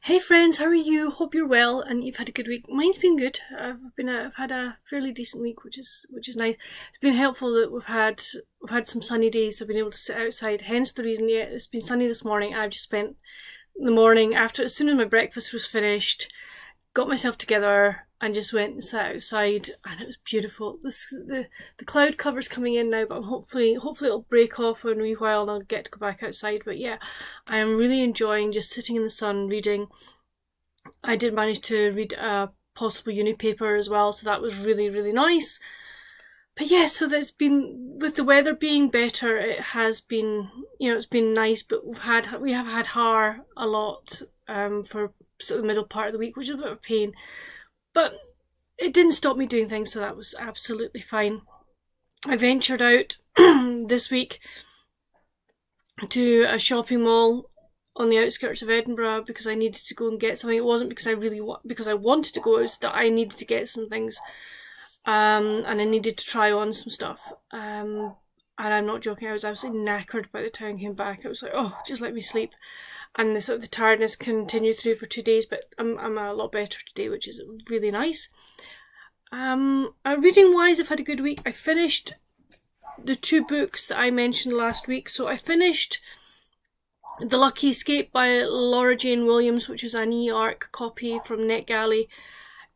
Hey friends, how are you? Hope you're well and you've had a good week. Mine's been good. I've had a fairly decent week, which is nice. It's been helpful that we've had some sunny days. I've been able to sit outside. Hence the reason. Yeah, it's been sunny this morning. I've just spent the morning after, as soon as my breakfast was finished, got myself together and just went and sat outside, and it was beautiful. The cloud cover's coming in now, but hopefully it'll break off in a wee while and I'll get to go back outside. But yeah, I am really enjoying just sitting in the sun reading. I did manage to read a possible uni paper as well, so that was really, really nice. But yeah, so that's been, with the weather being better, it has been, it's been nice, but we have had Har a lot for sort of the middle part of the week, which is a bit of a pain. But it didn't stop me doing things, so that was absolutely fine. I ventured out this week to a shopping mall on the outskirts of Edinburgh because I needed to go and get something. It wasn't because because I wanted to go, it was that I needed to get some things. And I needed to try on some stuff. And I'm not joking, I was absolutely knackered by the time I came back. I was like, oh, just let me sleep. And the tiredness continued through for 2 days, but I'm a lot better today, which is really nice. Reading wise, I've had a good week. I finished the 2 books that I mentioned last week. So I finished The Lucky Escape by Laura Jane Williams, which was an e-arc copy from NetGalley.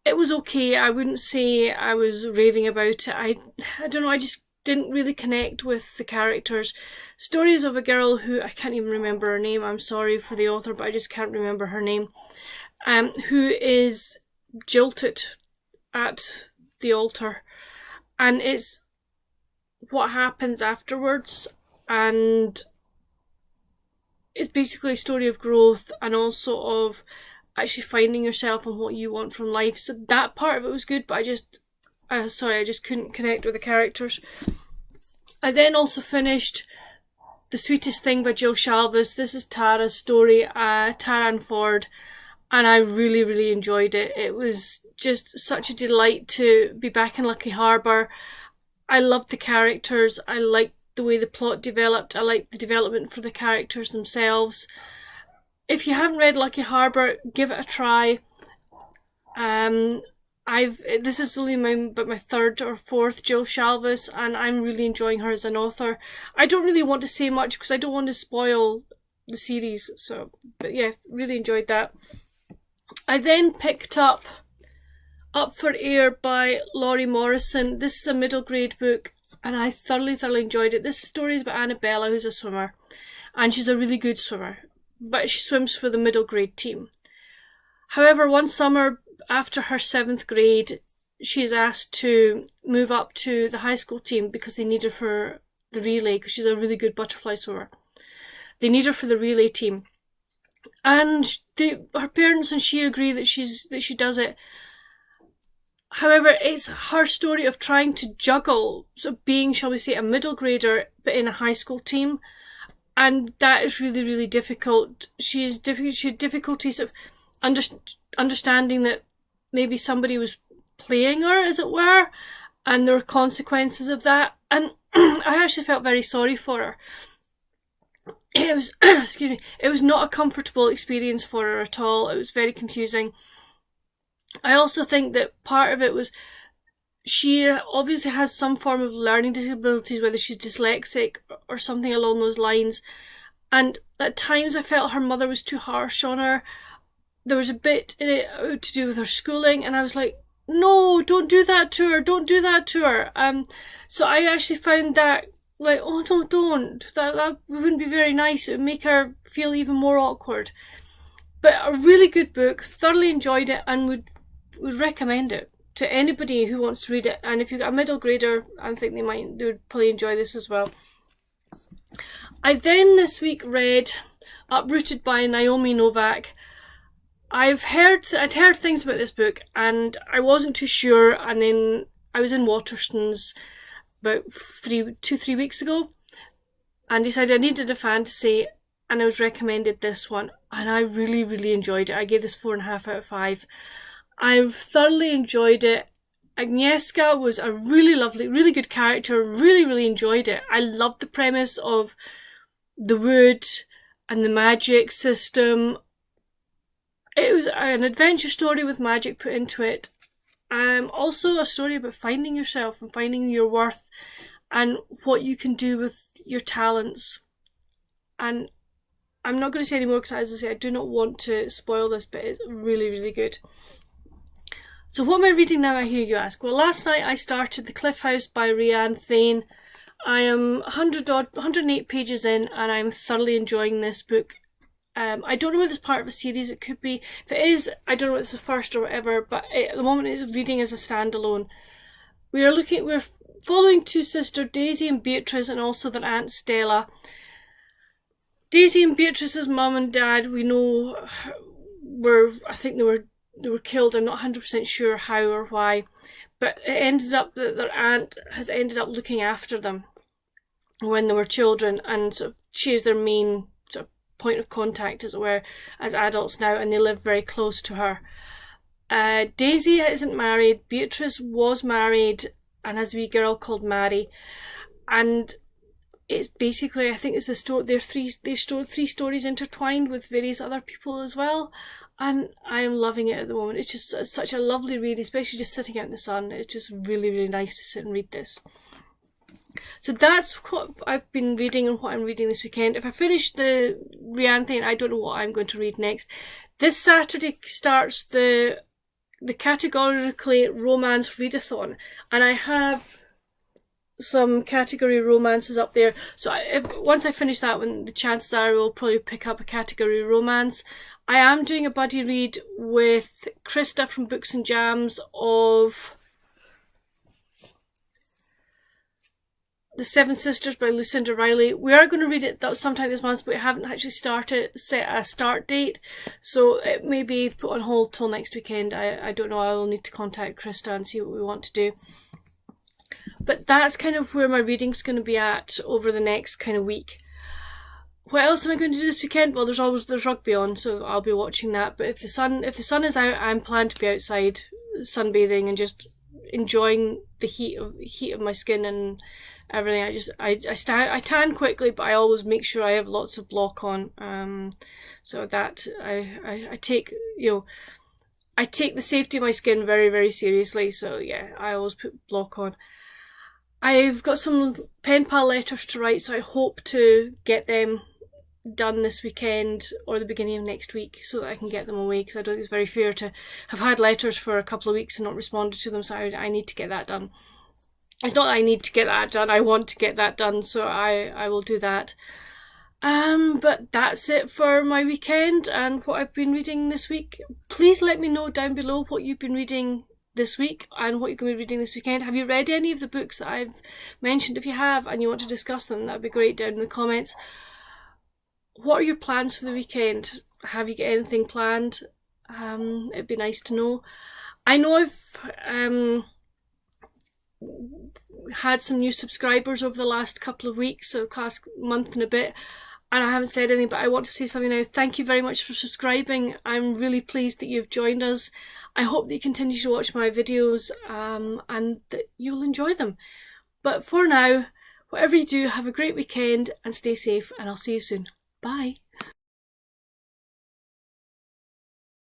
It was okay. I wouldn't say I was raving about it. I don't know, I just didn't really connect with the characters. Stories of a girl who, I can't even remember her name, I'm sorry for the author, but I just can't remember her name, who is jilted at the altar. And it's what happens afterwards, and it's basically a story of growth and also of actually finding yourself and what you want from life. So that part of it was good, but I just couldn't connect with the characters. I then also finished The Sweetest Thing by Jill Shalvis. This is Tara's story, Tara and Ford, and I really, really enjoyed it. It was just such a delight to be back in Lucky Harbour. I loved the characters. I liked the way the plot developed. I liked the development for the characters themselves. If you haven't read Lucky Harbour, give it a try. This is only my third or fourth Jill Shalvis, and I'm really enjoying her as an author. I don't really want to say much because I don't want to spoil the series. But yeah, really enjoyed that. I then picked up for Air by Laurie Morrison. This is a middle grade book, and I thoroughly enjoyed it. This story is about Annabella, who's a swimmer, and she's a really good swimmer, but she swims for the middle grade team. However, one summer after her 7th grade, she's asked to move up to the high school team because they need her for the relay, because she's a really good butterfly swimmer. They need her for the relay team. And her parents and she agree that she does it. However, it's her story of trying to juggle, so being, shall we say, a middle grader, but in a high school team. And that is really, really difficult. She had difficulties of understanding that maybe somebody was playing her, as it were, and there were consequences of that. And I actually felt very sorry for her. It was, it was not a comfortable experience for her at all. It was very confusing. I also think that part of it was she obviously has some form of learning disabilities, whether she's dyslexic or something along those lines. And at times I felt her mother was too harsh on her. There was a bit in it to do with her schooling, and I was like, no, don't do that to her, don't do that to her. So I actually found that, like, oh no, don't. That wouldn't be very nice. It would make her feel even more awkward. But a really good book, thoroughly enjoyed it, and would recommend it to anybody who wants to read it. And if you've got a middle grader, I think they would probably enjoy this as well. I then this week read Uprooted by Naomi Novak. I'd heard things about this book and I wasn't too sure, and then I was in Waterstones about 3 weeks ago and decided I needed a fantasy, and I was recommended this one, and I really, really enjoyed it. I gave this 4.5 out of 5. I've thoroughly enjoyed it. Agnieszka was a really lovely, really good character. Really, really enjoyed it. I loved the premise of the wood and the magic system. It was an adventure story with magic put into it. Also a story about finding yourself and finding your worth and what you can do with your talents. And I'm not going to say any more because, as I say, I do not want to spoil this, but it's really, really good. So what am I reading now, I hear you ask? Well, last night I started The Cliff House by RaeAnne Thayne. I am 108 pages in and I'm thoroughly enjoying this book. I don't know whether it's part of a series, it could be. If it is, I don't know if it's the first or whatever, but at the moment it's reading as a standalone. We're following two sisters, Daisy and Beatrice, and also their aunt Stella. Daisy and Beatrice's mum and dad, we know, I think they were killed. I'm not 100% sure how or why, but it ended up that their aunt has ended up looking after them when they were children, and sort of she is their main sort of point of contact, as it were, as adults now, and they live very close to her. Daisy isn't married. Beatrice was married and has a wee girl called Mary, and it's basically, I think it's the story. They're three stories intertwined with various other people as well, and I am loving it at the moment. It's just such a lovely read, especially just sitting out in the sun. It's just really, really nice to sit and read this. So that's what I've been reading and what I'm reading this weekend. If I finish the RaeAnne thing, I don't know what I'm going to read next. This Saturday starts the categorically romance readathon, and I have some category romances up there. So once I finish that one, the chances are I will probably pick up a category romance. I am doing a buddy read with Krista from Books and Jams of The Seven Sisters by Lucinda Riley. We are going to read it sometime this month, but we haven't actually set a start date, so it may be put on hold till next weekend. I don't know. I will need to contact Krista and see what we want to do. But that's kind of where my reading's going to be at over the next kind of week. What else am I going to do this weekend? Well, there's rugby on, so I'll be watching that. But if the sun is out, I'm planned to be outside sunbathing and just enjoying the heat of my skin and everything. I tan quickly, but I always make sure I have lots of block on. So that I take the safety of my skin very, very seriously. So yeah, I always put block on. I've got some pen pal letters to write, so I hope to get them done this weekend or the beginning of next week so that I can get them away, because I don't think it's very fair to have had letters for a couple of weeks and not responded to them, so I need to get that done. It's not that I need to get that done, I want to get that done, so I will do that. But that's it for my weekend and what I've been reading this week. Please let me know down below what you've been reading this week and what you're going to be reading this weekend. Have you read any of the books that I've mentioned? If you have and you want to discuss them, that'd be great down in the comments. What are your plans for the weekend? Have you got anything planned? It'd be nice to know. I know I've had some new subscribers over the last couple of weeks, so the last month and a bit, and I haven't said anything, but I want to say something now. Thank you very much for subscribing. I'm really pleased that you've joined us. I hope that you continue to watch my videos and that you'll enjoy them. But for now, whatever you do, have a great weekend and stay safe, and I'll see you soon. Bye.